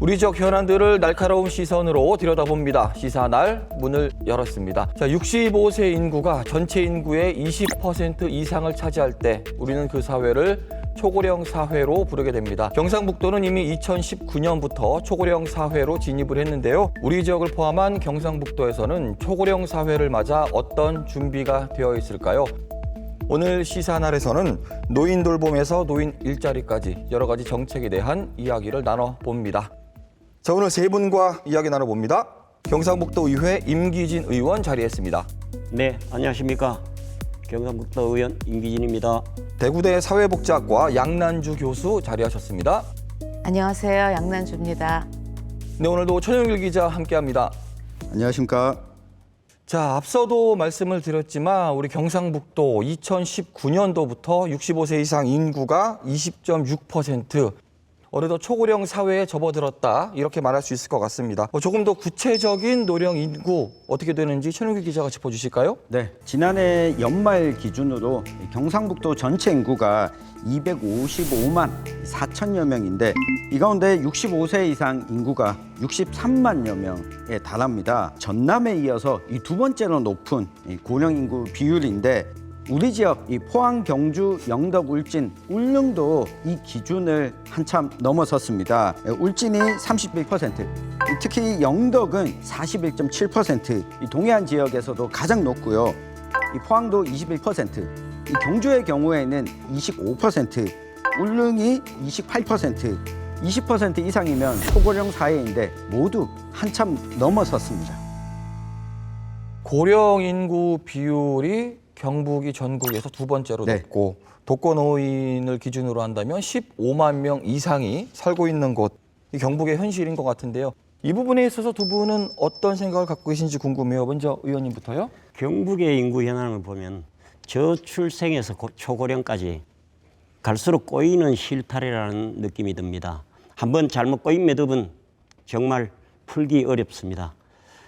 우리 지역 현안들을 날카로운 시선으로 들여다봅니다. 시사날 문을 열었습니다. 자, 65세 인구가 전체 인구의 20% 이상을 차지할 때 우리는 그 사회를 초고령 사회로 부르게 됩니다. 경상북도는 이미 2019년부터 초고령 사회로 진입을 했는데요. 우리 지역을 포함한 경상북도에서는 초고령 사회를 맞아 어떤 준비가 되어 있을까요? 오늘 시사날에서는 노인 돌봄에서 노인 일자리까지 여러 가지 정책에 대한 이야기를 나눠봅니다. 자, 오늘 세 분과 이야기 나눠봅니다. 경상북도 의회 임기진 의원 자리했습니다. 네, 안녕하십니까. 경상북도 의원 임기진입니다. 대구대 사회복지학과 양난주 교수 자리하셨습니다. 안녕하세요. 양난주입니다. 네, 오늘도 천영길 기자 함께합니다. 안녕하십니까. 자, 앞서도 말씀을 드렸지만 우리 경상북도 2019년도부터 65세 이상 인구가 20.6%, 어느덧 초고령 사회에 접어들었다, 이렇게 말할 수 있을 것 같습니다. 조금 더 구체적인 노령 인구 어떻게 되는지 천용규 기자가 짚어주실까요? 네, 지난해 연말 기준으로 경상북도 전체 인구가 255만 4천여 명인데 이 가운데 65세 이상 인구가 63만여 명에 달합니다. 전남에 이어서 이 두 번째로 높은 고령 인구 비율인데 우리 지역 이 포항, 경주, 영덕, 울진, 울릉도 이 기준을 한참 넘어섰습니다. 울진이 31%, 특히 영덕은 41.7%, 이 동해안 지역에서도 가장 높고요. 이 포항도 21%, 이 경주의 경우에는 25%, 울릉이 28%, 20% 이상이면 초고령 사회인데 모두 한참 넘어섰습니다. 고령 인구 비율이 경북이 전국에서 두 번째로 네. 높고 독거노인을 기준으로 한다면 15만 명 이상이 살고 있는 곳, 이 경북의 현실인 것 같은데요. 이 부분에 있어서 두 분은 어떤 생각을 갖고 계신지 궁금해요. 먼저 의원님부터요. 경북의 인구 현황을 보면 저출생에서 초고령까지 갈수록 꼬이는 실타래라는 느낌이 듭니다. 한번 잘못 꼬인 매듭은 정말 풀기 어렵습니다.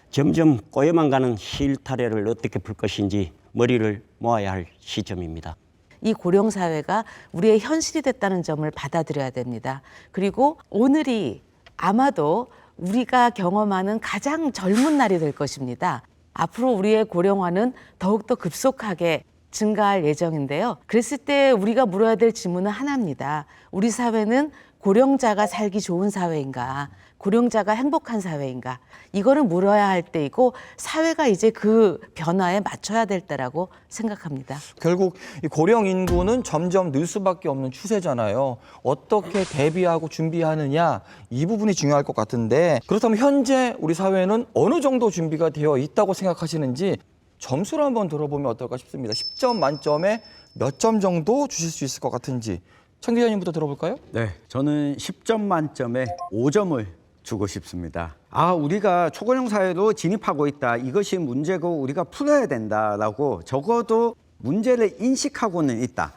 점점 꼬여만 가는 실타래를 어떻게 풀 것인지 머리를 모아야 할 시점입니다. 이 고령 사회가 우리의 현실이 됐다는 점을 받아들여야 됩니다. 그리고 오늘이 아마도 우리가 경험하는 가장 젊은 날이 될 것입니다. 앞으로 우리의 고령화는 더욱더 급속하게 증가할 예정인데요. 그랬을 때 우리가 물어야 될 질문은 하나입니다. 우리 사회는 고령자가 살기 좋은 사회인가? 고령자가 행복한 사회인가? 이거를 물어야 할 때이고 사회가 이제 그 변화에 맞춰야 될 때라고 생각합니다. 결국 이 고령 인구는 점점 늘 수밖에 없는 추세잖아요. 어떻게 대비하고 준비하느냐, 이 부분이 중요할 것 같은데, 그렇다면 현재 우리 사회는 어느 정도 준비가 되어 있다고 생각하시는지 점수를 한번 들어보면 어떨까 싶습니다. 10점 만점에 몇 점 정도 주실 수 있을 것 같은지 천 기자님부터 들어볼까요? 네, 저는 10점 만점에 5점을 주고 싶습니다. 우리가 초고령 사회로 진입하고 있다. 이것이 문제고 우리가 풀어야 된다라고 적어도 문제를 인식하고는 있다.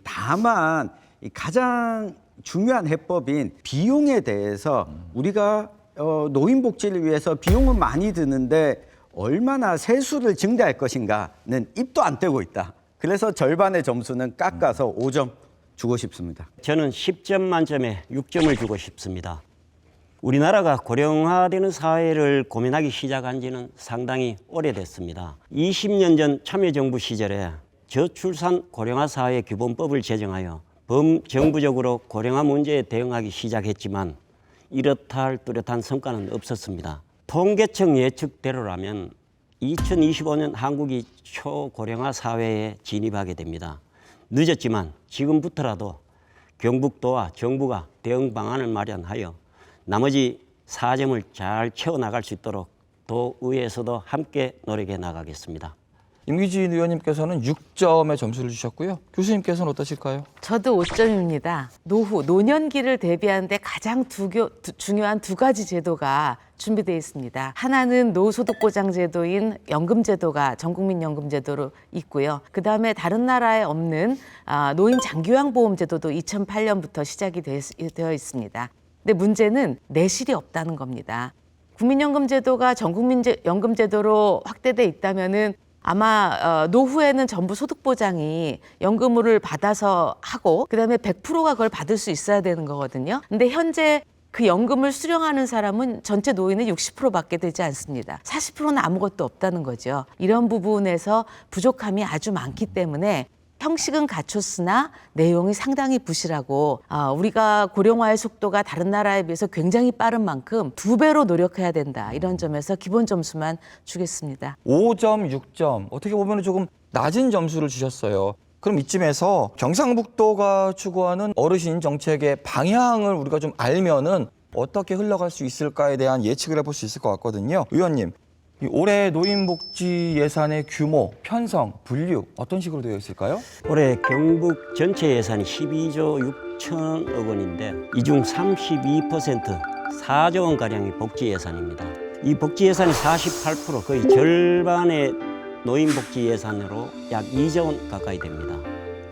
다만 가장 중요한 해법인 비용에 대해서 우리가 노인 복지를 위해서 비용은 많이 드는데 얼마나 세수를 증대할 것인가는 입도 안 떼고 있다. 그래서 절반의 점수는 깎아서 5점 주고 싶습니다. 저는 10점 만점에 6점을 주고 싶습니다. 우리나라가 고령화되는 사회를 고민하기 시작한 지는 상당히 오래됐습니다. 20년 전 참여정부 시절에 저출산 고령화 사회 기본법을 제정하여 범정부적으로 고령화 문제에 대응하기 시작했지만 이렇다 할 뚜렷한 성과는 없었습니다. 통계청 예측대로라면 2025년 한국이 초고령화 사회에 진입하게 됩니다. 늦었지만 지금부터라도 경북도와 정부가 대응 방안을 마련하여 나머지 4점을 잘 채워나갈 수 있도록 도의회에서도 함께 노력해 나가겠습니다. 임기진 의원님께서는 6점의 점수를 주셨고요. 교수님께서는 어떠실까요? 저도 5점입니다. 노년기를 대비하는데 가장 중요한 두 가지 제도가 준비되어 있습니다. 하나는 노소득보장제도인 연금제도가 전국민연금제도로 있고요. 그다음에 다른 나라에 없는 노인 장기요양보험제도도 2008년부터 시작이 되어 있습니다. 근데 문제는 내실이 없다는 겁니다. 국민연금제도가 전국민연금제도로 확대돼 있다면은 아마 노후에는 전부 소득보장이 연금을 받아서 하고 그다음에 100%가 그걸 받을 수 있어야 되는 거거든요. 근데 현재 그 연금을 수령하는 사람은 전체 노인의 60%밖에 되지 않습니다. 40%는 아무것도 없다는 거죠. 이런 부분에서 부족함이 아주 많기 때문에 형식은 갖췄으나 내용이 상당히 부실하고 우리가 고령화의 속도가 다른 나라에 비해서 굉장히 빠른 만큼 2배로 노력해야 된다. 이런 점에서 기본 점수만 주겠습니다. 5점, 6점. 어떻게 보면 조금 낮은 점수를 주셨어요. 그럼 이쯤에서 경상북도가 추구하는 어르신 정책의 방향을 우리가 좀 알면은 어떻게 흘러갈 수 있을까에 대한 예측을 해볼 수 있을 것 같거든요. 의원님, 이 올해 노인복지 예산의 규모, 편성, 분류 어떤 식으로 되어 있을까요? 올해 경북 전체 예산이 12조 6천억 원인데 이 중 32% 4조 원가량이 복지 예산입니다. 이 복지 예산의 48% 거의 절반의 노인복지 예산으로 약 2조 원 가까이 됩니다.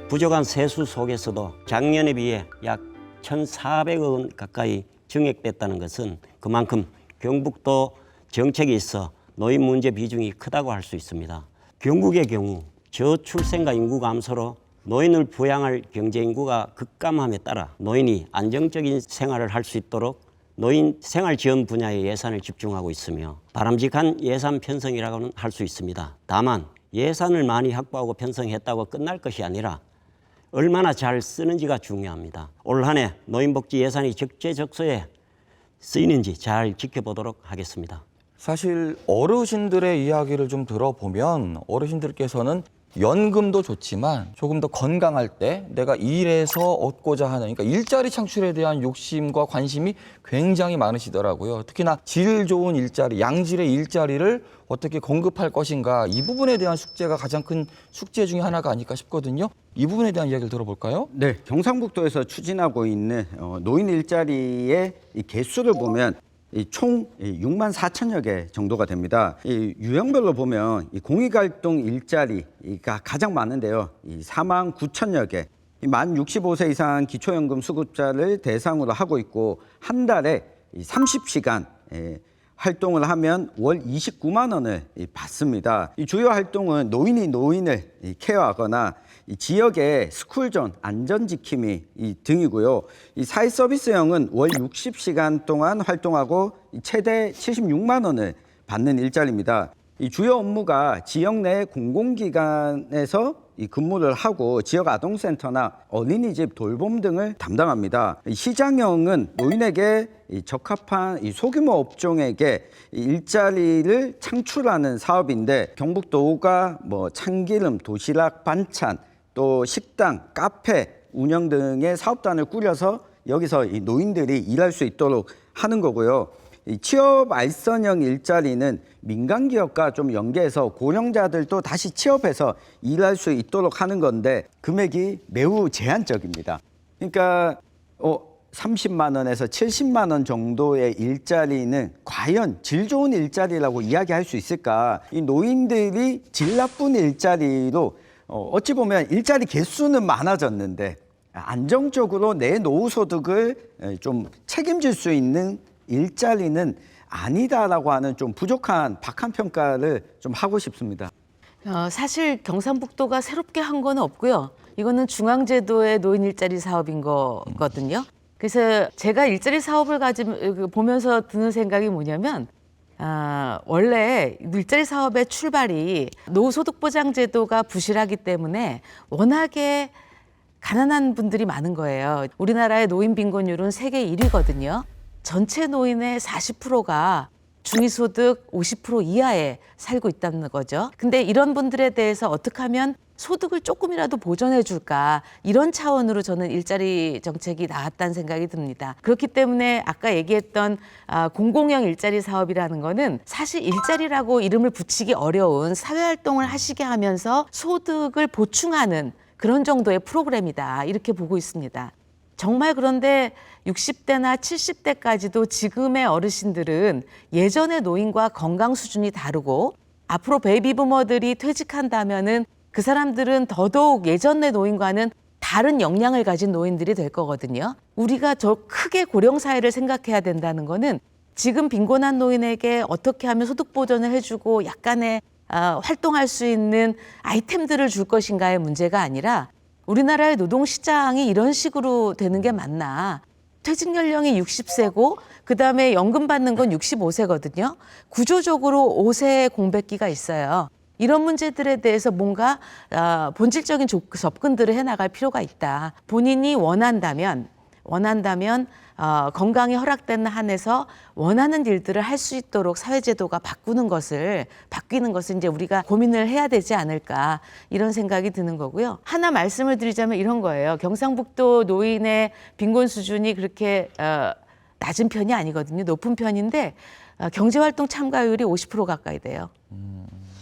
부족한 세수 속에서도 작년에 비해 약 1,400억 원 가까이 증액됐다는 것은 그만큼 경북도 정책에 있어 노인 문제 비중이 크다고 할 수 있습니다. 경북의 경우 저출생과 인구 감소로 노인을 부양할 경제 인구가 급감함에 따라 노인이 안정적인 생활을 할 수 있도록 노인 생활 지원 분야에 예산을 집중하고 있으며 바람직한 예산 편성이라고는 할 수 있습니다. 다만 예산을 많이 확보하고 편성했다고 끝날 것이 아니라 얼마나 잘 쓰는지가 중요합니다. 올 한 해 노인복지 예산이 적재적소에 쓰이는지 잘 지켜보도록 하겠습니다. 사실 어르신들의 이야기를 좀 들어보면 어르신들께서는 연금도 좋지만 조금 더 건강할 때 내가 일해서 얻고자 하는, 그러니까 일자리 창출에 대한 욕심과 관심이 굉장히 많으시더라고요. 특히나 질 좋은 일자리, 양질의 일자리를 어떻게 공급할 것인가, 이 부분에 대한 숙제가 가장 큰 숙제 중에 하나가 아닐까 싶거든요. 이 부분에 대한 이야기를 들어볼까요? 네, 경상북도에서 추진하고 있는 노인 일자리의 이 개수를 보면 총 6만 4천여 개 정도가 됩니다. 유형별로 보면 공익활동 일자리가 가장 많은데요. 4만 9천여 개. 만 65세 이상 기초연금 수급자를 대상으로 하고 있고 한 달에 30시간 활동을 하면 월 29만 원을 받습니다. 이 주요 활동은 노인이 노인을 케어하거나 이 지역의 스쿨존 안전지킴이 등이고요. 이 사회서비스형은 월 60시간 동안 활동하고 최대 76만 원을 받는 일자리입니다. 이 주요 업무가 지역 내 공공기관에서 근무를 하고 지역 아동센터나 어린이집 돌봄 등을 담당합니다. 시장형은 노인에게 적합한 소규모 업종에게 일자리를 창출하는 사업인데 경북도가 참기름, 도시락, 반찬, 또 식당, 카페 운영 등의 사업단을 꾸려서 여기서 이 노인들이 일할 수 있도록 하는 거고요. 이 취업 알선형 일자리는 민간 기업과 좀 연계해서 고령자들도 다시 취업해서 일할 수 있도록 하는 건데 금액이 매우 제한적입니다. 그러니까 30만 원에서 70만 원 정도의 일자리는 과연 질 좋은 일자리라고 이야기할 수 있을까? 이 노인들이 질 나쁜 일자리로 어찌 보면 일자리 개수는 많아졌는데 안정적으로 내 노후 소득을 좀 책임질 수 있는 일자리는 아니다라고 하는 좀 부족한 박한 평가를 좀 하고 싶습니다. 사실 경상북도가 새롭게 한 건 없고요. 이거는 중앙제도의 노인 일자리 사업인 거거든요. 그래서 제가 일자리 사업을 보면서 드는 생각이 뭐냐면 원래 일자리 사업의 출발이 노후소득보장제도가 부실하기 때문에 워낙에 가난한 분들이 많은 거예요. 우리나라의 노인 빈곤율은 세계 1위거든요. 전체 노인의 40%가 중위소득 50% 이하에 살고 있다는 거죠. 근데 이런 분들에 대해서 어떻게 하면 소득을 조금이라도 보전해 줄까, 이런 차원으로 저는 일자리 정책이 나왔다는 생각이 듭니다. 그렇기 때문에 아까 얘기했던 공공형 일자리 사업이라는 거는 사실 일자리라고 이름을 붙이기 어려운 사회활동을 하시게 하면서 소득을 보충하는 그런 정도의 프로그램이다, 이렇게 보고 있습니다. 정말 그런데 60대나 70대까지도 지금의 어르신들은 예전의 노인과 건강 수준이 다르고 앞으로 베이비부머들이 퇴직한다면은 그 사람들은 더더욱 예전의 노인과는 다른 역량을 가진 노인들이 될 거거든요. 우리가 저 크게 고령사회를 생각해야 된다는 거는 지금 빈곤한 노인에게 어떻게 하면 소득 보전을 해주고 약간의 활동할 수 있는 아이템들을 줄 것인가의 문제가 아니라 우리나라의 노동시장이 이런 식으로 되는 게 맞나. 퇴직 연령이 60세고 그다음에 연금 받는 건 65세거든요. 구조적으로 5세 공백기가 있어요. 이런 문제들에 대해서 뭔가 본질적인 접근들을 해나갈 필요가 있다. 본인이 원한다면 건강이 허락되는 한에서 원하는 일들을 할 수 있도록 사회제도가 바뀌는 것을 이제 우리가 고민을 해야 되지 않을까 이런 생각이 드는 거고요. 하나 말씀을 드리자면 이런 거예요. 경상북도 노인의 빈곤 수준이 그렇게 낮은 편이 아니거든요. 높은 편인데 경제활동 참가율이 50% 가까이 돼요.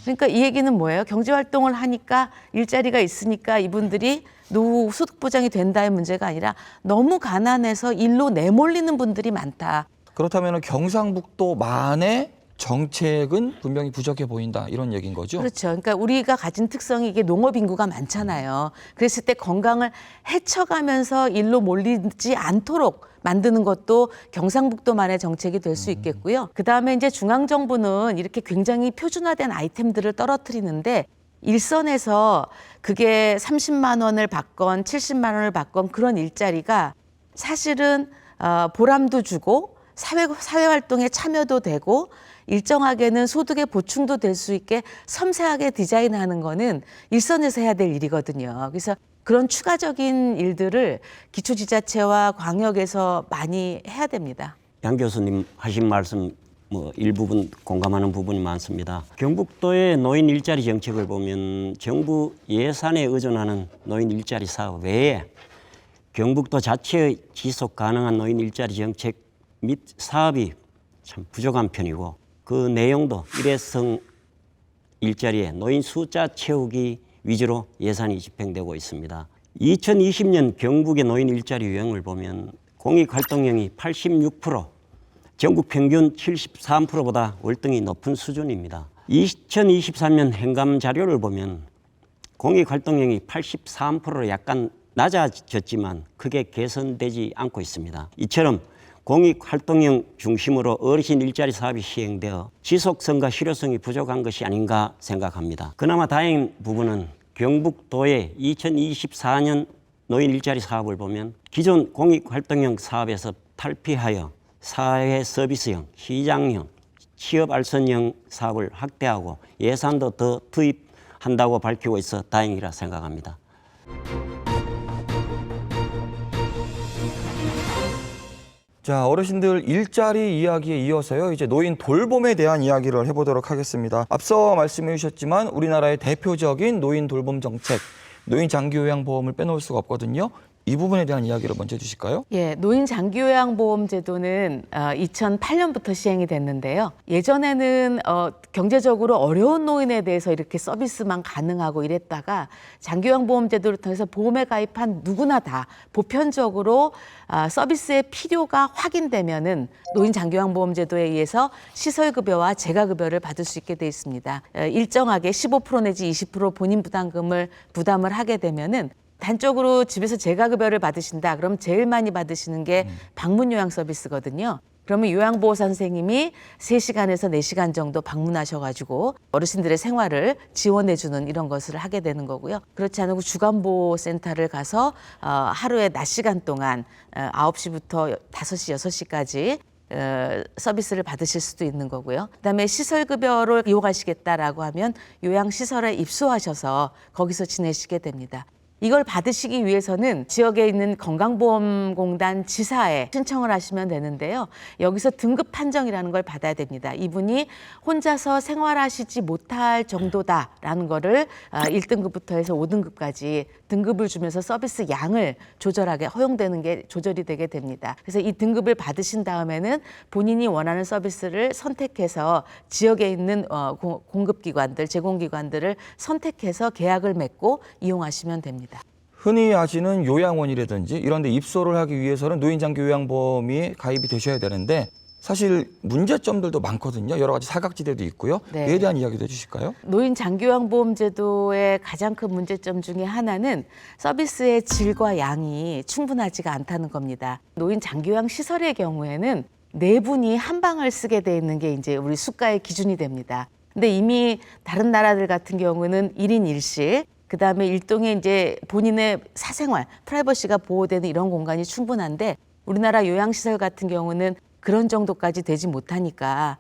그러니까 이 얘기는 뭐예요? 경제활동을 하니까 일자리가 있으니까 이분들이 노후 소득 보장이 된다의 문제가 아니라 너무 가난해서 일로 내몰리는 분들이 많다. 그렇다면 경상북도만의 정책은 분명히 부족해 보인다 이런 얘기인 거죠? 그렇죠. 그러니까 우리가 가진 특성이 이게 농업 인구가 많잖아요. 그랬을 때 건강을 해쳐가면서 일로 몰리지 않도록 만드는 것도 경상북도만의 정책이 될 수 있겠고요. 그다음에 이제 중앙정부는 이렇게 굉장히 표준화된 아이템들을 떨어뜨리는데 일선에서 그게 30만 원을 받건 70만 원을 받건 그런 일자리가 사실은 보람도 주고 사회활동에 참여도 되고 일정하게는 소득의 보충도 될 수 있게 섬세하게 디자인하는 거는 일선에서 해야 될 일이거든요. 그래서 그런 추가적인 일들을 기초지자체와 광역에서 많이 해야 됩니다. 양 교수님 하신 말씀 일부분 공감하는 부분이 많습니다. 경북도의 노인 일자리 정책을 보면 정부 예산에 의존하는 노인 일자리 사업 외에 경북도 자체의 지속 가능한 노인 일자리 정책 및 사업이 참 부족한 편이고 그 내용도 일회성 일자리에 노인 숫자 채우기 위주로 예산이 집행되고 있습니다. 2020년 경북의 노인 일자리 유형을 보면 공익활동형이 86%, 전국 평균 73%보다 월등히 높은 수준입니다. 2023년 행감 자료를 보면 공익활동형이 83%로 약간 낮아졌지만 크게 개선되지 않고 있습니다. 이처럼 공익활동형 중심으로 어르신 일자리 사업이 시행되어 지속성과 실효성이 부족한 것이 아닌가 생각합니다. 그나마 다행인 부분은 경북도의 2024년 노인 일자리 사업을 보면 기존 공익활동형 사업에서 탈피하여 사회 서비스형, 시장형, 취업 알선형 사업을 확대하고 예산도 더 투입한다고 밝히고 있어 다행이라 생각합니다. 자, 어르신들 일자리 이야기에 이어서요. 이제 노인 돌봄에 대한 이야기를 해보도록 하겠습니다. 앞서 말씀해 주셨지만 우리나라의 대표적인 노인 돌봄 정책, 노인 장기요양보험을 빼놓을 수가 없거든요. 이 부분에 대한 이야기를 먼저 해주실까요? 예, 노인 장기요양보험 제도는 2008년부터 시행이 됐는데요. 예전에는 경제적으로 어려운 노인에 대해서 이렇게 서비스만 가능하고 이랬다가 장기요양보험 제도를 통해서 보험에 가입한 누구나 다 보편적으로 서비스의 필요가 확인되면은 노인 장기요양보험 제도에 의해서 시설급여와 재가급여를 받을 수 있게 돼 있습니다. 일정하게 15% 내지 20% 본인 부담금을 부담을 하게 되면은 단적으로 집에서 재가급여를 받으신다. 그럼 제일 많이 받으시는 게 방문 요양 서비스거든요. 그러면 요양보호사 선생님이 3시간에서 4시간 정도 방문하셔가지고 어르신들의 생활을 지원해주는 이런 것을 하게 되는 거고요. 그렇지 않고 주간보호센터를 가서 하루에 낮 시간 동안 9시부터 5시, 6시까지 서비스를 받으실 수도 있는 거고요. 그다음에 시설급여를 이용하시겠다라고 하면 요양시설에 입소하셔서 거기서 지내시게 됩니다. 이걸 받으시기 위해서는 지역에 있는 건강보험공단 지사에 신청을 하시면 되는데요. 여기서 등급 판정이라는 걸 받아야 됩니다. 이분이 혼자서 생활하시지 못할 정도다라는 거를 1등급부터 해서 5등급까지 등급을 주면서 서비스 양을 조절하게 허용되는 게 조절이 되게 됩니다. 그래서 이 등급을 받으신 다음에는 본인이 원하는 서비스를 선택해서 지역에 있는 공급기관들, 제공기관들을 선택해서 계약을 맺고 이용하시면 됩니다. 흔히 아시는 요양원이라든지 이런 데 입소를 하기 위해서는 노인장기요양보험이 가입이 되셔야 되는데 사실 문제점들도 많거든요. 여러 가지 사각지대도 있고요. 네. 이에 대한 이야기도 해주실까요? 노인 장기요양보험 제도의 가장 큰 문제점 중에 하나는 서비스의 질과 양이 충분하지가 않다는 겁니다. 노인 장기요양 시설의 경우에는 4분이 한 방을 쓰게 돼 있는 게 이제 우리 수가의 기준이 됩니다. 근데 이미 다른 나라들 같은 경우는 1인 1실, 그다음에 일종의 이제 본인의 사생활, 프라이버시가 보호되는 이런 공간이 충분한데 우리나라 요양시설 같은 경우는 그런 정도까지 되지 못하니까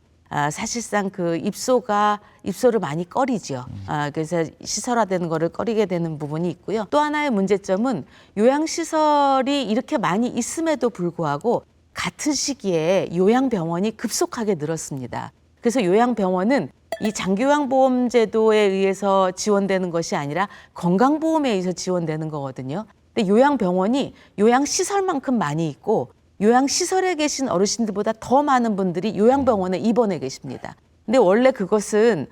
사실상 그 입소를 많이 꺼리죠. 그래서 시설화되는 거를 꺼리게 되는 부분이 있고요. 또 하나의 문제점은 요양시설이 이렇게 많이 있음에도 불구하고 같은 시기에 요양병원이 급속하게 늘었습니다. 그래서 요양병원은 이 장기요양보험제도에 의해서 지원되는 것이 아니라 건강보험에 의해서 지원되는 거거든요. 근데 요양병원이 요양시설만큼 많이 있고 요양시설에 계신 어르신들보다 더 많은 분들이 요양병원에 입원해 계십니다. 근데 원래 그것은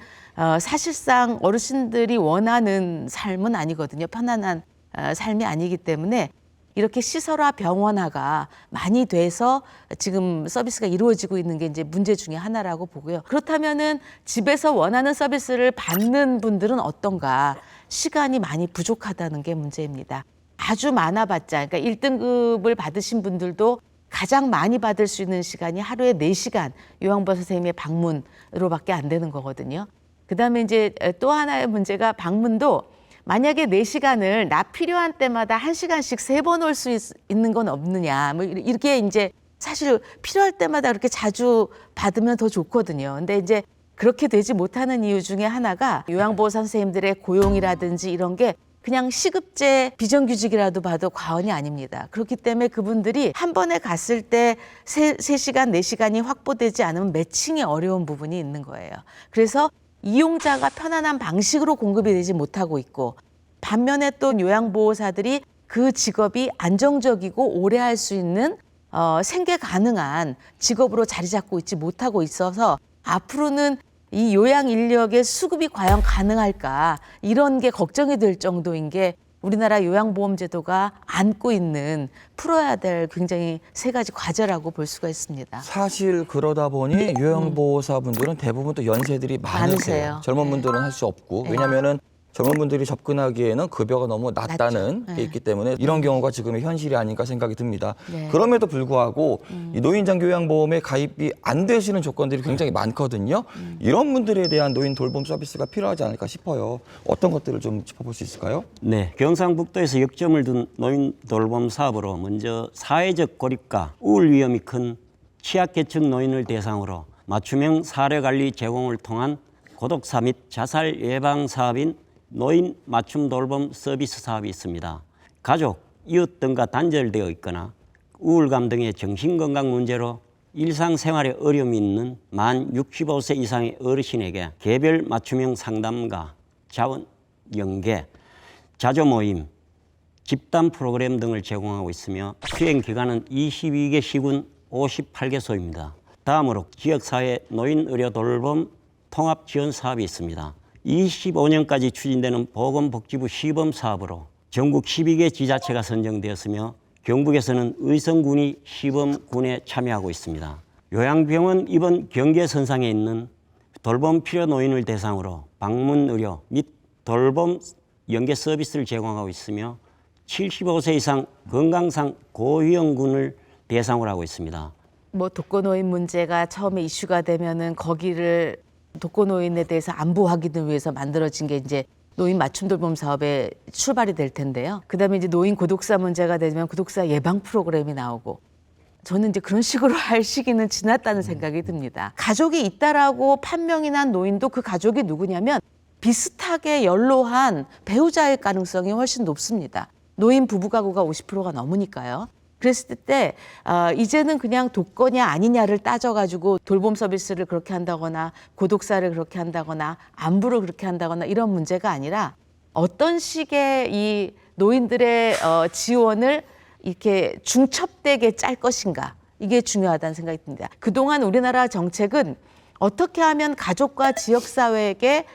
사실상 어르신들이 원하는 삶은 아니거든요. 편안한 삶이 아니기 때문에 이렇게 시설화, 병원화가 많이 돼서 지금 서비스가 이루어지고 있는 게 이제 문제 중에 하나라고 보고요. 그렇다면은 집에서 원하는 서비스를 받는 분들은 어떤가? 시간이 많이 부족하다는 게 문제입니다. 아주 많아봤자, 그러니까 1등급을 받으신 분들도 가장 많이 받을 수 있는 시간이 하루에 4시간 요양보호 선생님의 방문으로밖에 안 되는 거거든요. 그다음에 이제 또 하나의 문제가 방문도 만약에 4시간을 나 필요한 때마다 1시간씩 3번 올 수 있는 건 없느냐. 뭐 이렇게 이제 사실 필요할 때마다 그렇게 자주 받으면 더 좋거든요. 근데 이제 그렇게 되지 못하는 이유 중에 하나가 요양보호사 선생님들의 고용이라든지 이런 게 그냥 시급제 비정규직이라도 봐도 과언이 아닙니다. 그렇기 때문에 그분들이 한 번에 갔을 때 3시간, 4시간이 확보되지 않으면 매칭이 어려운 부분이 있는 거예요. 그래서 이용자가 편안한 방식으로 공급이 되지 못하고 있고 반면에 또 요양보호사들이 그 직업이 안정적이고 오래 할 수 있는 생계 가능한 직업으로 자리 잡고 있지 못하고 있어서 앞으로는 이 요양 인력의 수급이 과연 가능할까 이런 게 걱정이 될 정도인 게 우리나라 요양보험제도가 안고 있는 풀어야 될 굉장히 3가지 과제라고 볼 수가 있습니다. 사실 그러다 보니 요양보호사분들은 대부분 또 연세들이 많으세요. 많으세요. 젊은 분들은 할 수 없고 네. 왜냐하면은 젊은 분들이 접근하기에는 급여가 너무 낮다는 낮죠. 게 있기 때문에 이런 경우가 지금의 현실이 아닌가 생각이 듭니다. 네. 그럼에도 불구하고 이 노인장기요양보험에 가입이 안 되시는 조건들이 굉장히 많거든요. 이런 분들에 대한 노인 돌봄 서비스가 필요하지 않을까 싶어요. 어떤 것들을 좀 짚어볼 수 있을까요? 네, 경상북도에서 역점을 둔 노인 돌봄 사업으로 먼저 사회적 고립과 우울 위험이 큰 취약계층 노인을 대상으로 맞춤형 사례관리 제공을 통한 고독사 및 자살 예방 사업인 노인 맞춤 돌봄 서비스 사업이 있습니다. 가족, 이웃 등과 단절되어 있거나 우울감 등의 정신건강 문제로 일상생활에 어려움이 있는 만 65세 이상의 어르신에게 개별 맞춤형 상담과 자원 연계, 자조 모임, 집단 프로그램 등을 제공하고 있으며 수행 기간은 22개 시군 58개소입니다. 다음으로 지역사회 노인의료 돌봄 통합 지원 사업이 있습니다. 25년까지 추진되는 보건복지부 시범 사업으로 전국 12개 지자체가 선정되었으며 경북에서는 의성군이 시범군에 참여하고 있습니다. 요양병원 입원 경계선상에 있는 돌봄 필요 노인을 대상으로 방문 의료 및 돌봄 연계 서비스를 제공하고 있으며 75세 이상 건강상 고위험군을 대상으로 하고 있습니다. 뭐 독거노인 문제가 처음에 이슈가 되면은 거기를 독거노인에 대해서 안보 확인을 위해서 만들어진 게 이제 노인 맞춤 돌봄 사업의 출발이 될 텐데요. 그다음에 이제 노인 고독사 문제가 되면 고독사 예방 프로그램이 나오고 저는 이제 그런 식으로 할 시기는 지났다는 생각이 듭니다. 가족이 있다라고 판명이 난 노인도 그 가족이 누구냐면 비슷하게 연로한 배우자일 가능성이 훨씬 높습니다. 노인 부부 가구가 50%가 넘으니까요. 그랬을 때 이제는 그냥 독거냐 아니냐를 따져가지고 돌봄 서비스를 그렇게 한다거나 고독사를 그렇게 한다거나 안부를 그렇게 한다거나 이런 문제가 아니라 어떤 식의 이 노인들의 지원을 이렇게 중첩되게 짤 것인가 이게 중요하다는 생각이 듭니다. 그동안 우리나라 정책은 어떻게 하면 가족과 지역사회에게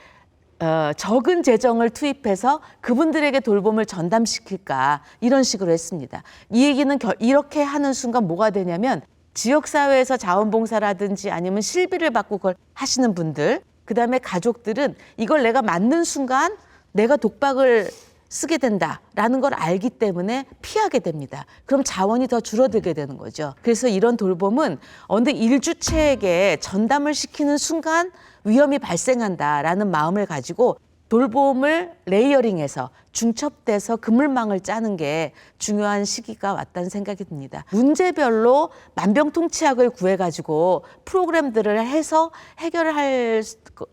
적은 재정을 투입해서 그분들에게 돌봄을 전담시킬까 이런 식으로 했습니다. 이 얘기는 이렇게 하는 순간 뭐가 되냐면 지역사회에서 자원봉사라든지 아니면 실비를 받고 그걸 하시는 분들 그다음에 가족들은 이걸 내가 맞는 순간 내가 독박을 쓰게 된다라는 걸 알기 때문에 피하게 됩니다. 그럼 자원이 더 줄어들게 되는 거죠. 그래서 이런 돌봄은 어느 일주체에게 전담을 시키는 순간 위험이 발생한다라는 마음을 가지고 돌봄을 레이어링해서 중첩돼서 그물망을 짜는 게 중요한 시기가 왔다는 생각이 듭니다. 문제별로 만병통치약을 구해가지고 프로그램들을 해서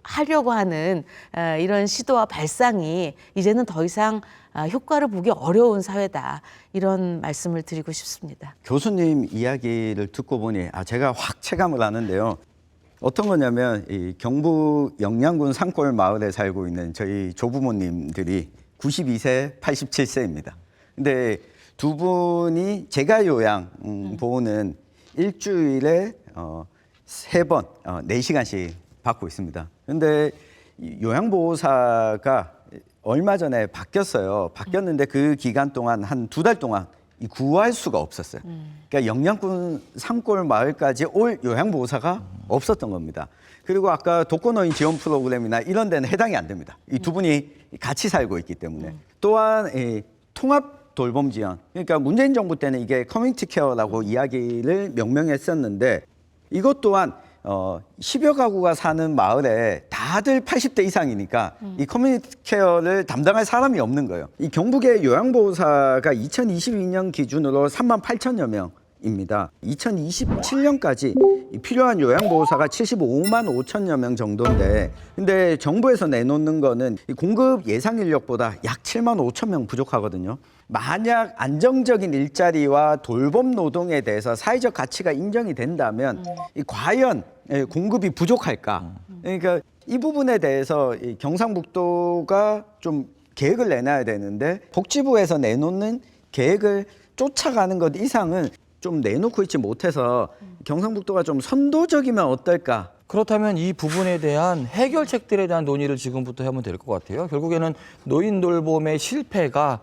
하려고 하는 이런 시도와 발상이 이제는 더 이상 효과를 보기 어려운 사회다. 이런 말씀을 드리고 싶습니다. 교수님 이야기를 듣고 보니 제가 확 체감을 하는데요. 어떤 거냐면 이 경북 영양군 산골 마을에 살고 있는 저희 조부모님들이 92세, 87세입니다. 근데 두 분이 제가 요양 보호는 일주일에 3번, 4시간씩 받고 있습니다. 근데 요양보호사가 얼마 전에 바뀌었어요. 바뀌었는데 그 기간 동안 한 2달 동안 구할 수가 없었어요. 그러니까 영양군 산골 마을까지 올 요양보호사가 없었던 겁니다. 그리고 아까 독거노인 지원 프로그램이나 이런 데는 해당이 안 됩니다. 이 두 분이 같이 살고 있기 때문에. 또한 통합 돌봄 지원. 그러니까 문재인 정부 때는 이게 커뮤니티 케어라고 이야기를 명명했었는데 이것 또한 10여 가구가 사는 마을에 다들 80대 이상이니까 이 커뮤니티 케어를 담당할 사람이 없는 거예요. 이 경북의 요양보호사가 2022년 기준으로 3만 8천여 명입니다. 2027년까지 필요한 요양보호사가 75만 5천여 명 정도인데 근데 정부에서 내놓는 거는 이 공급 예상 인력보다 약 7만 5천 명 부족하거든요. 만약 안정적인 일자리와 돌봄 노동에 대해서 사회적 가치가 인정이 된다면 과연 공급이 부족할까? 그러니까 이 부분에 대해서 이 경상북도가 좀 계획을 내놔야 되는데 복지부에서 내놓는 계획을 쫓아가는 것 이상은 좀 내놓고 있지 못해서 경상북도가 좀 선도적이면 어떨까? 그렇다면 이 부분에 대한 해결책들에 대한 논의를 지금부터 하면 될 것 같아요. 결국에는 노인 돌봄의 실패가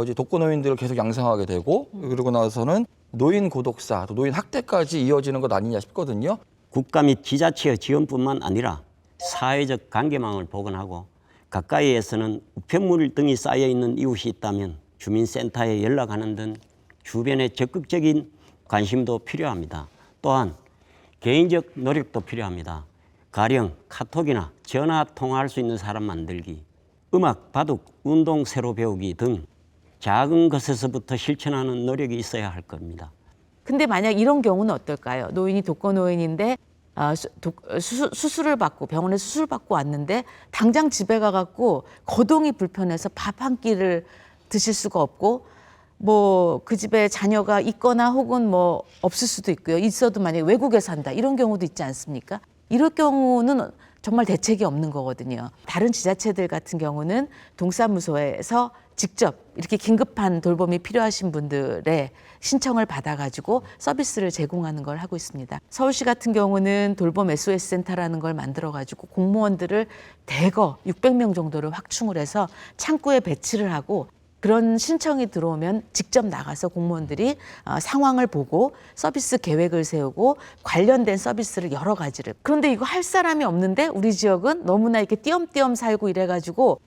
이제 독거노인들을 계속 양성하게 되고 그러고 나서는 노인 고독사, 또 노인 학대까지 이어지는 것 아니냐 싶거든요. 국가 및 지자체의 지원뿐만 아니라 사회적 관계망을 복원하고 가까이에서는 우편물 등이 쌓여 있는 이웃이 있다면 주민센터에 연락하는 등 주변에 적극적인 관심도 필요합니다. 또한 개인적 노력도 필요합니다. 가령 카톡이나 전화 통화할 수 있는 사람 만들기, 음악, 바둑, 운동 새로 배우기 등 작은 것에서부터 실천하는 노력이 있어야 할 겁니다. 근데 만약 이런 경우는 어떨까요? 노인이 독거노인인데 수술을 받고 병원에 수술 받고 왔는데 당장 집에 가갖고 거동이 불편해서 밥 한 끼를 드실 수가 없고 뭐 그 집에 자녀가 있거나 혹은 뭐 없을 수도 있고요. 있어도 만약에 외국에 산다 이런 경우도 있지 않습니까? 이럴 경우는 정말 대책이 없는 거거든요. 다른 지자체들 같은 경우는 동사무소에서 직접 이렇게 긴급한 돌봄이 필요하신 분들의 신청을 받아가지고 서비스를 제공하는 걸 하고 있습니다. 서울시 같은 경우는 돌봄 SOS 센터라는 걸 만들어가지고 공무원들을 대거 600명 정도를 확충을 해서 창구에 배치를 하고 그런 신청이 들어오면 직접 나가서 공무원들이 상황을 보고 서비스 계획을 세우고 관련된 서비스를 여러 가지를. 그런데 이거 할 사람이 없는데 우리 지역은 너무나 이렇게 띄엄띄엄 살고 이래가지고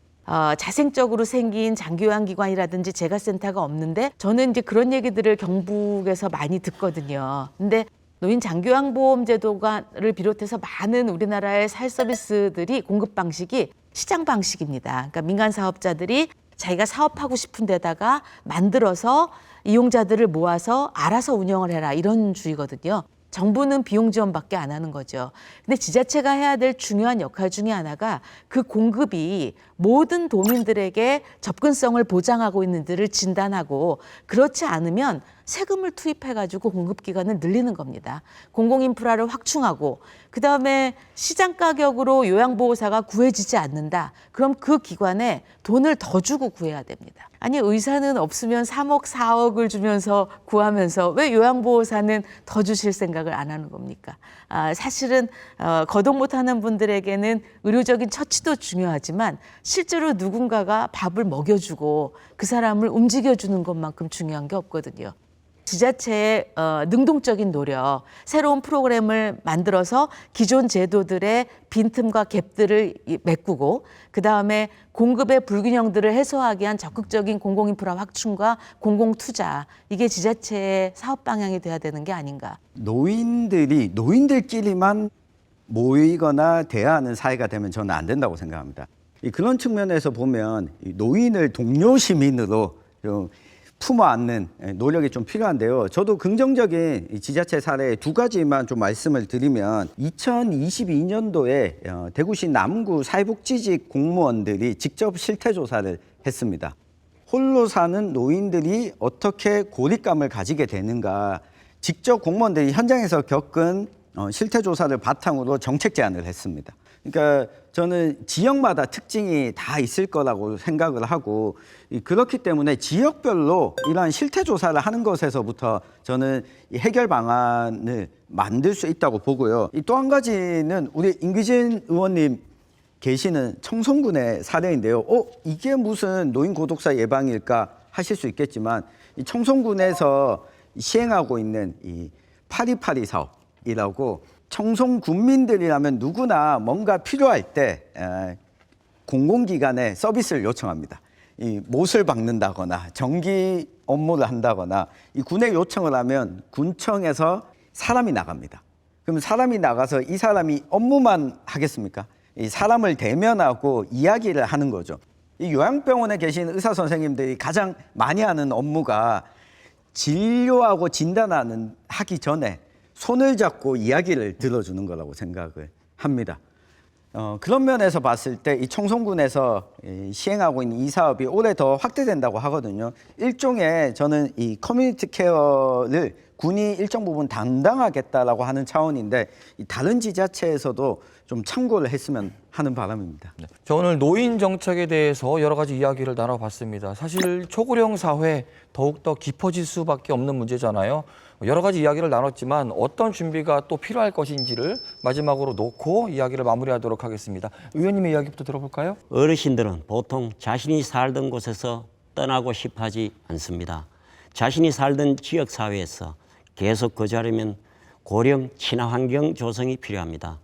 자생적으로 생긴 장기요양기관이라든지 재가센터가 없는데 저는 이제 그런 얘기들을 경북에서 많이 듣거든요. 근데 노인 장기요양보험제도를 비롯해서 많은 우리나라의 살 서비스들이 공급 방식이 시장 방식입니다. 그러니까 민간 사업자들이 자기가 사업하고 싶은 데다가 만들어서 이용자들을 모아서 알아서 운영을 해라 이런 주의거든요. 정부는 비용 지원밖에 안 하는 거죠. 근데 지자체가 해야 될 중요한 역할 중에 하나가 그 공급이 모든 도민들에게 접근성을 보장하고 있는지를 진단하고 그렇지 않으면 세금을 투입해가지고 공급 기간을 늘리는 겁니다. 공공인프라를 확충하고 그다음에 시장 가격으로 요양보호사가 구해지지 않는다. 그럼 그 기관에 돈을 더 주고 구해야 됩니다. 아니 의사는 없으면 3억, 4억을 주면서 구하면서 왜 요양보호사는 더 주실 생각을 안 하는 겁니까? 사실은 거동 못하는 분들에게는 의료적인 처치도 중요하지만 실제로 누군가가 밥을 먹여주고 그 사람을 움직여주는 것만큼 중요한 게 없거든요. 지자체의 능동적인 노력, 새로운 프로그램을 만들어서 기존 제도들의 빈틈과 갭들을 메꾸고 그다음에 공급의 불균형들을 해소하기 위한 적극적인 공공인프라 확충과 공공투자 이게 지자체의 사업 방향이 돼야 되는 게 아닌가. 노인들끼리만 모이거나 대화하는 사회가 되면 저는 안 된다고 생각합니다. 그런 측면에서 보면 이 노인을 동료 시민으로 좀 품어안는 노력이 좀 필요한데요. 저도 긍정적인 이 지자체 사례 두 가지만 좀 말씀을 드리면 2022년도에 대구시 남구 사회복지직 공무원들이 직접 실태조사를 했습니다. 홀로 사는 노인들이 어떻게 고립감을 가지게 되는가, 직접 공무원들이 현장에서 겪은 실태조사를 바탕으로 정책 제안을 했습니다. 그러니까 저는 지역마다 특징이 다 있을 거라고 생각을 하고, 그렇기 때문에 지역별로 이러한 실태조사를 하는 것에서부터 저는 이 해결 방안을 만들 수 있다고 보고요. 또 한 가지는 우리 임기진 의원님 계시는 청송군의 사례인데요. 이게 무슨 노인 고독사 예방일까 하실 수 있겠지만, 이 청송군에서 시행하고 있는 이 파리파리 사업이라고, 청송 군민들이라면 누구나 뭔가 필요할 때 공공기관에 서비스를 요청합니다. 이 못을 박는다거나 전기 업무를 한다거나 이 군에 요청을 하면 군청에서 사람이 나갑니다. 그럼 사람이 나가서 이 사람이 업무만 하겠습니까? 이 사람을 대면하고 이야기를 하는 거죠. 이 요양병원에 계신 의사 선생님들이 가장 많이 하는 업무가 진료하고 하기 전에 손을 잡고 이야기를 들어주는 거라고 생각을 합니다. 그런 면에서 봤을 때 이 청송군에서 시행하고 있는 이 사업이 올해 더 확대된다고 하거든요. 일종의 저는 이 커뮤니티 케어를 군이 일정 부분 담당하겠다라고 하는 차원인데, 다른 지자체에서도 좀 참고를 했으면 하는 바람입니다. 저 오늘 노인 정책에 대해서 여러 가지 이야기를 나눠봤습니다. 사실 초고령 사회 더욱더 깊어질 수밖에 없는 문제잖아요. 여러 가지 이야기를 나눴지만 어떤 준비가 또 필요할 것인지를 마지막으로 놓고 이야기를 마무리하도록 하겠습니다. 의원님의 이야기부터 들어볼까요? 어르신들은 보통 자신이 살던 곳에서 떠나고 싶어 하지 않습니다. 자신이 살던 지역사회에서 계속 거주하려면 고령 친화환경 조성이 필요합니다.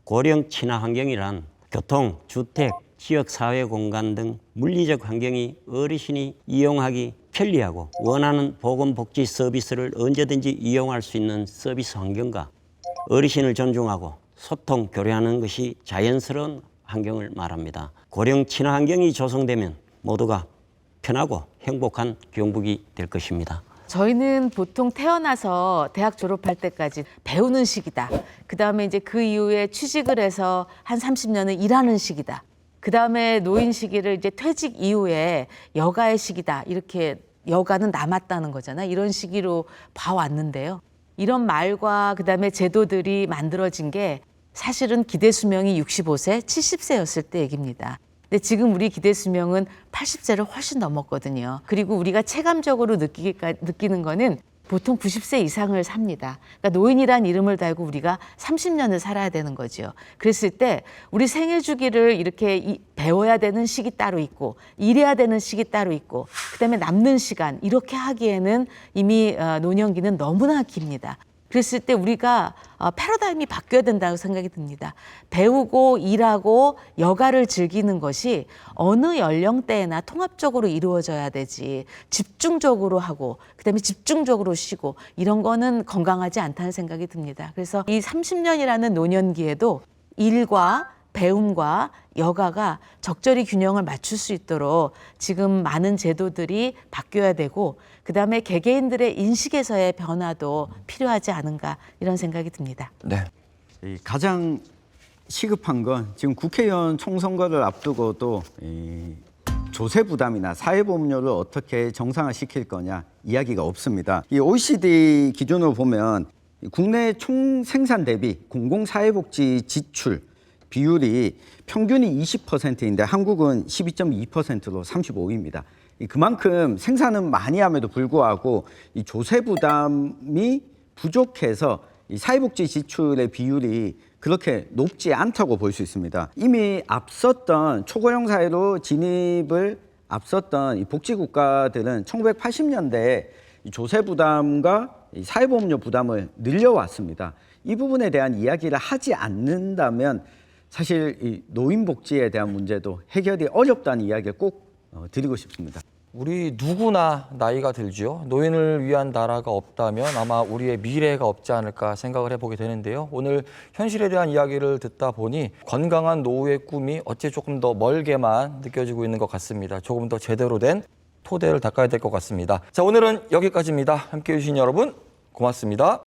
고령 친화환경이란 교통, 주택, 지역사회 공간 등 물리적 환경이 어르신이 이용하기 편리하고 원하는 보건복지 서비스를 언제든지 이용할 수 있는 서비스 환경과 어르신을 존중하고 소통, 교류하는 것이 자연스러운 환경을 말합니다. 고령 친화 환경이 조성되면 모두가 편하고 행복한 경북이 될 것입니다. 저희는 보통 태어나서 대학 졸업할 때까지 배우는 시기다. 그다음에 이제 그 이후에 취직을 해서 한 30년을 일하는 시기다. 그다음에 노인 시기를 이제 퇴직 이후에 여가의 시기다. 이렇게 여가는 남았다는 거잖아요. 이런 시기로 봐왔는데요. 이런 말과 그다음에 제도들이 만들어진 게 사실은 기대 수명이 65세, 70세였을 때 얘기입니다. 근데 지금 우리 기대 수명은 80세를 훨씬 넘었거든요. 그리고 우리가 체감적으로 느끼는 거는 보통 90세 이상을 삽니다. 그러니까 노인이란 이름을 달고 우리가 30년을 살아야 되는 거죠. 그랬을 때 우리 생애 주기를 이렇게 배워야 되는 시기 따로 있고 일해야 되는 시기 따로 있고 그다음에 남는 시간 이렇게 하기에는 이미 노년기는 너무나 깁니다. 그랬을 때 우리가 패러다임이 바뀌어야 된다고 생각이 듭니다. 배우고 일하고 여가를 즐기는 것이 어느 연령대나 통합적으로 이루어져야 되지 집중적으로 하고 그다음에 집중적으로 쉬고 이런 거는 건강하지 않다는 생각이 듭니다. 그래서 이 30년이라는 노년기에도 일과 배움과 여가가 적절히 균형을 맞출 수 있도록 지금 많은 제도들이 바뀌어야 되고 그다음에 개개인들의 인식에서의 변화도 필요하지 않은가 이런 생각이 듭니다. 네. 가장 시급한 건 지금 국회의원 총선거를 앞두고도 조세 부담이나 사회보험료를 어떻게 정상화시킬 거냐 이야기가 없습니다. 이 OECD 기준으로 보면 국내 총 생산 대비 공공사회복지 지출 비율이 평균이 20%인데 한국은 12.2%로 35위입니다. 그만큼 생산은 많이 함에도 불구하고 이 조세 부담이 부족해서 이 사회복지 지출의 비율이 그렇게 높지 않다고 볼 수 있습니다. 이미 앞섰던 초고령 사회로 진입을 앞섰던 이 복지 국가들은 1980년대에 이 조세 부담과 이 사회보험료 부담을 늘려왔습니다. 이 부분에 대한 이야기를 하지 않는다면 사실 이 노인 복지에 대한 문제도 해결이 어렵다는 이야기를 꼭 드리고 싶습니다. 우리 누구나 나이가 들죠. 노인을 위한 나라가 없다면 아마 우리의 미래가 없지 않을까 생각을 해보게 되는데요. 오늘 현실에 대한 이야기를 듣다 보니 건강한 노후의 꿈이 어째 조금 더 멀게만 느껴지고 있는 것 같습니다. 조금 더 제대로 된 토대를 닦아야 될 것 같습니다. 자, 오늘은 여기까지입니다. 함께해 주신 여러분 고맙습니다.